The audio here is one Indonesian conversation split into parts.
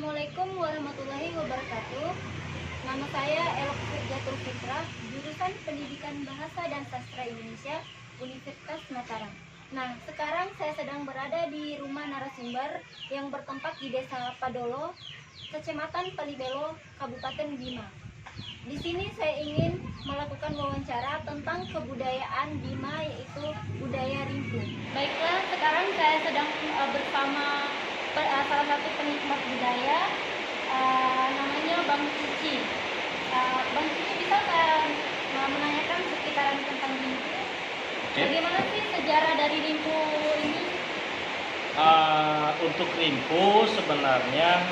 Assalamualaikum warahmatullahi wabarakatuh. Nama saya Elok Firjatul Fitrah, jurusan Pendidikan Bahasa dan Sastra Indonesia, Universitas Mataram. Nah, sekarang saya sedang berada di rumah narasumber yang bertempat di Desa Padolo, Kecamatan Palibelo, Kabupaten Bima. Di sini saya ingin melakukan wawancara tentang kebudayaan Bima, yaitu budaya Rimpu. Baiklah, sekarang saya sedang bersama salah satu penikmat budaya, namanya Bang Cici. Bang Cici, bisa saya menanyakan sekitaran tentang Rimpu? Bagaimana sih sejarah dari Rimpu ini? Untuk Rimpu sebenarnya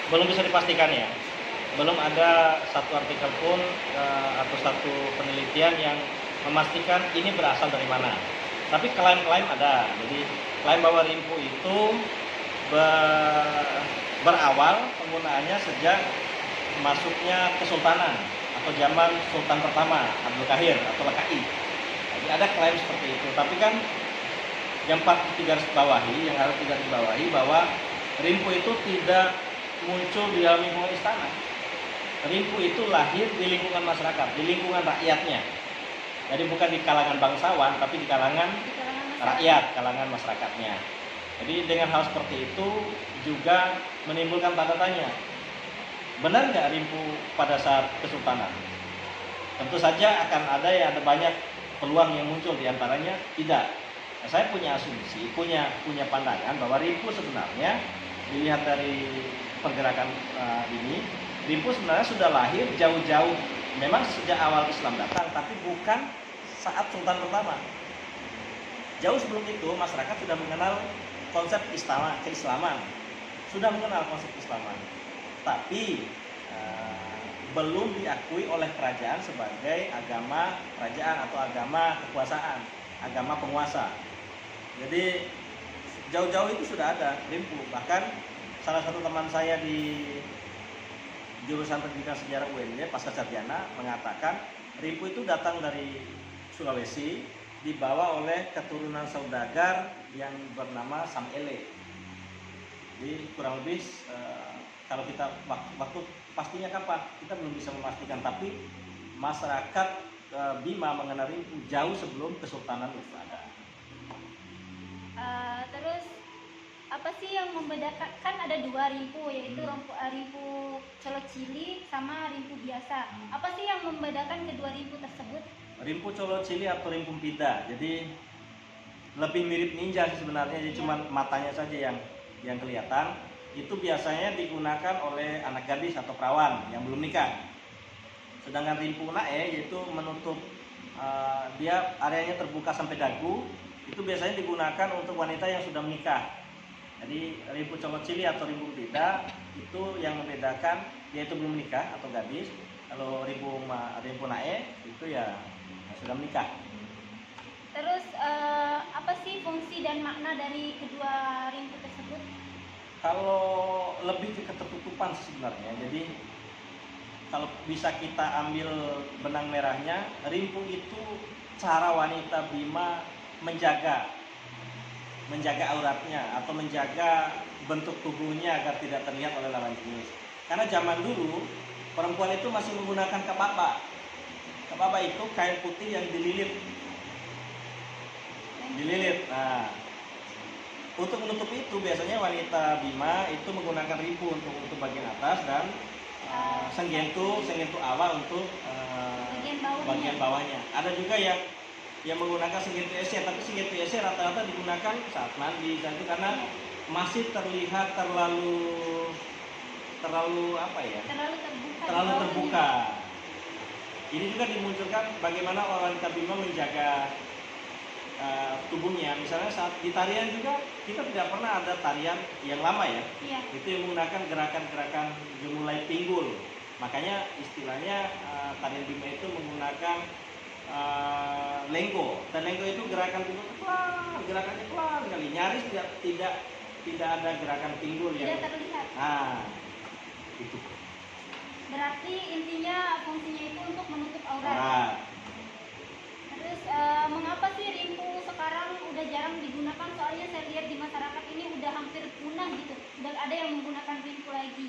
belum bisa dipastikan ya. Belum ada satu artikel pun atau satu penelitian yang memastikan ini berasal dari mana. Tapi klaim-klaim ada. Jadi klaim bahwa Rimpu itu berawal penggunaannya sejak masuknya Kesultanan atau zaman Sultan pertama Abdul Qahir atau Lakai. Jadi ada klaim seperti itu. Tapi kan yang patut digarisbawahi, yang harus digarisbawahi bahwa Rimpu itu tidak muncul di dalam lingkungan istana. Rimpu itu lahir di lingkungan masyarakat, di lingkungan rakyatnya. Jadi bukan di kalangan bangsawan, tapi di kalangan rakyat, kalangan masyarakatnya. Jadi dengan hal seperti itu juga menimbulkan tanda tanya. Benar nggak Rimpu pada saat Kesultanan? Tentu saja akan ada banyak peluang yang muncul, diantaranya tidak. Nah, saya punya asumsi, punya pandangan bahwa Rimpu sebenarnya dilihat dari pergerakan ini, Rimpu sebenarnya sudah lahir jauh-jauh, memang sejak awal Islam datang, tapi bukan saat Sultan pertama. Jauh sebelum itu masyarakat sudah mengenal konsep keislaman, sudah mengenal konsep keislaman, tapi belum diakui oleh kerajaan sebagai agama kerajaan atau agama kekuasaan, agama penguasa. Jadi jauh-jauh itu sudah ada Rimpu. Bahkan salah satu teman saya di jurusan pendidikan sejarah UNY pasca sarjana mengatakan Rimpu itu datang dari Sulawesi, dibawa oleh keturunan saudagar yang bernama Samele. Jadi kurang lebih kalau kita waktu pastinya kapan kita belum bisa memastikan, tapi masyarakat Bima mengenal Rimpu jauh sebelum Kesultanan itu ada. Terus apa sih yang membedakan, kan ada dua Rimpu, yaitu Rimpu Colocili sama Rimpu biasa. Apa sih yang membedakan kedua Rimpu tersebut? Rimpu Colocili atau Rimpu Pida, jadi lebih mirip ninja sih sebenarnya, jadi cuma matanya saja yang kelihatan. Itu biasanya digunakan oleh anak gadis atau perawan yang belum nikah. Sedangkan Rimpu Nae yaitu menutup, dia areanya terbuka sampai dagu, itu biasanya digunakan untuk wanita yang sudah menikah. Jadi Rimpu Colocili atau Rimpu Pida itu yang membedakan dia itu belum menikah atau gadis. Kalau Rimpu Nae itu ya sudah menikah. Terus apa sih fungsi dan makna dari kedua Rimpu tersebut? Kalau lebih ke ketertutupan sebenarnya. Jadi kalau bisa kita ambil benang merahnya, Rimpu itu cara wanita Bima menjaga auratnya atau menjaga bentuk tubuhnya agar tidak terlihat oleh lawan jenis. Karena zaman dulu perempuan itu masih menggunakan kababa. Kababa itu kain putih yang dililit. Nah, untuk menutup itu biasanya wanita Bima itu menggunakan Rimpu untuk bagian atas dan senggentu awa untuk bagian bawahnya. Ada juga yang menggunakan senggentu ese, tapi senggentu ese rata-rata digunakan saat mandi itu karena masih terlihat terlalu apa ya? Terlalu terbuka. Ini juga dimunculkan bagaimana wanita Bima menjaga tubuhnya. Misalnya saat di tarian juga kita tidak pernah ada tarian yang lama ya. Itu yang menggunakan gerakan-gerakan gemulai pinggul. Makanya istilahnya tarian Bima itu menggunakan lengko. Dan lengko itu gerakan pinggul gerakannya pelan sekali, nyaris tidak ada gerakan pinggul yang terlihat. Nah, itu. Berarti intinya fungsinya itu untuk menutup aurat. Terus mengapa sih rimpu sekarang udah jarang digunakan? Soalnya saya lihat di masyarakat ini udah hampir punah gitu. Udah ada yang menggunakan rimpu lagi.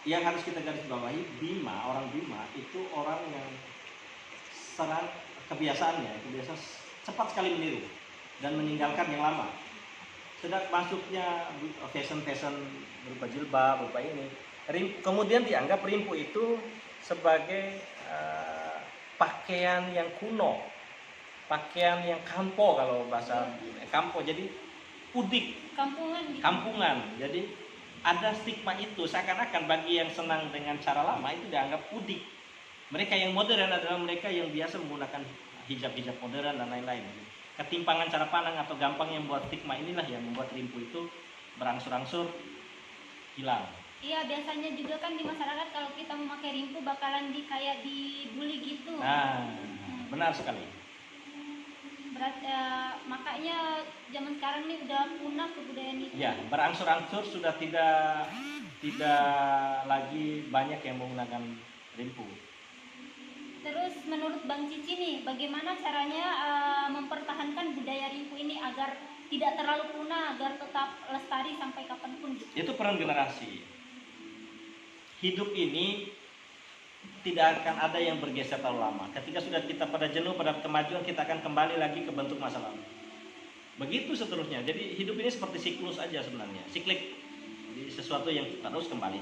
Yang harus kita garis bawahi, orang Bima itu orang yang kebiasaannya itu biasa cepat sekali meniru dan meninggalkan yang lama. Sedang masuknya fashion berupa jilbab, berupa ini, kemudian dianggap rimpu itu sebagai pakaian yang kuno, pakaian yang kampo kalau bahasa kampo, jadi pudik, kampungan. Jadi ada stigma itu seakan-akan bagi yang senang dengan cara lama itu dianggap pudik. Mereka yang modern adalah mereka yang biasa menggunakan hijab modern dan lain-lain. Ketimpangan cara pandang atau gampang yang membuat stigma inilah yang membuat rimpu itu berangsur-angsur hilang. Iya, biasanya juga kan di masyarakat kalau kita memakai rimpu bakalan kayak dibully gitu. Nah, benar sekali. Makanya zaman sekarang ini udah punah kebudayaan itu. Ya, berangsur-angsur sudah tidak lagi banyak yang menggunakan rimpu. Terus menurut Bang Cici nih, bagaimana caranya mempertahankan budaya rimpu ini agar tidak terlalu punah, agar tetap lestari sampai kapanpun gitu? Itu peran generasi. Hidup ini tidak akan ada yang bergeser terlalu lama. Ketika sudah kita pada jenuh, pada kemajuan, kita akan kembali lagi ke bentuk masa lalu. Begitu seterusnya. Jadi hidup ini seperti siklus aja sebenarnya, siklik. Jadi sesuatu yang terus kembali.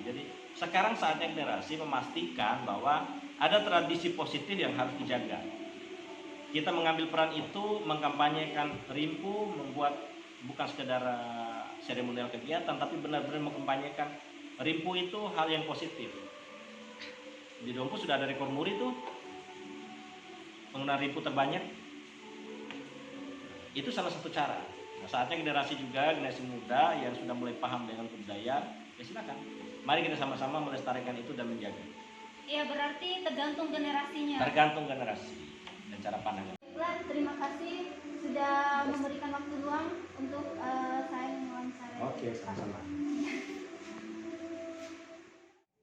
Jadi sekarang saatnya generasi memastikan bahwa ada tradisi positif yang harus dijaga. Kita mengambil peran itu, mengkampanyekan rimpu, membuat bukan sekedar seremonial kegiatan, tapi benar-benar mengkampanyekan rimpu itu hal yang positif. Di Dompu sudah ada rekor muri tuh penggunaan rimpu terbanyak. Itu salah satu cara. Nah, saatnya generasi muda yang sudah mulai paham dengan kebudayaan, ya silakan. Mari kita sama-sama melestarikan itu dan menjaga. Iya, berarti tergantung generasinya. Tergantung generasi dan cara pandangnya. Terima kasih sudah memberikan waktu luang untuk saya mewawancarai. Oke, sama-sama.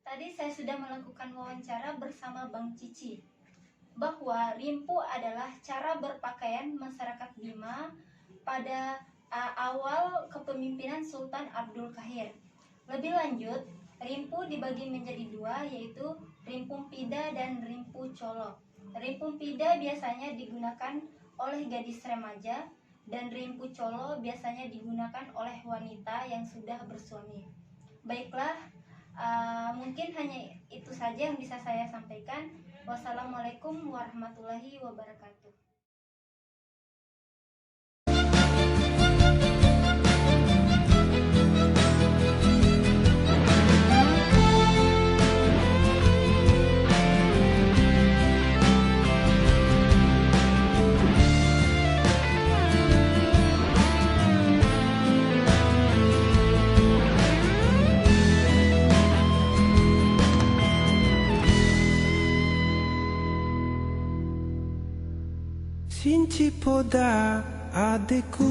Tadi saya sudah melakukan wawancara bersama Bang Cici bahwa rimpu adalah cara berpakaian masyarakat Bima pada awal kepemimpinan Sultan Abdul Qahir. Lebih lanjut, rimpu dibagi menjadi dua, yaitu rimpu pida dan rimpu colo. Rimpu pida biasanya digunakan oleh gadis remaja dan rimpu colo biasanya digunakan oleh wanita yang sudah bersuami. Baiklah, mungkin hanya itu saja yang bisa saya sampaikan. Wassalamualaikum warahmatullahi wabarakatuh. Sinci poda adekku.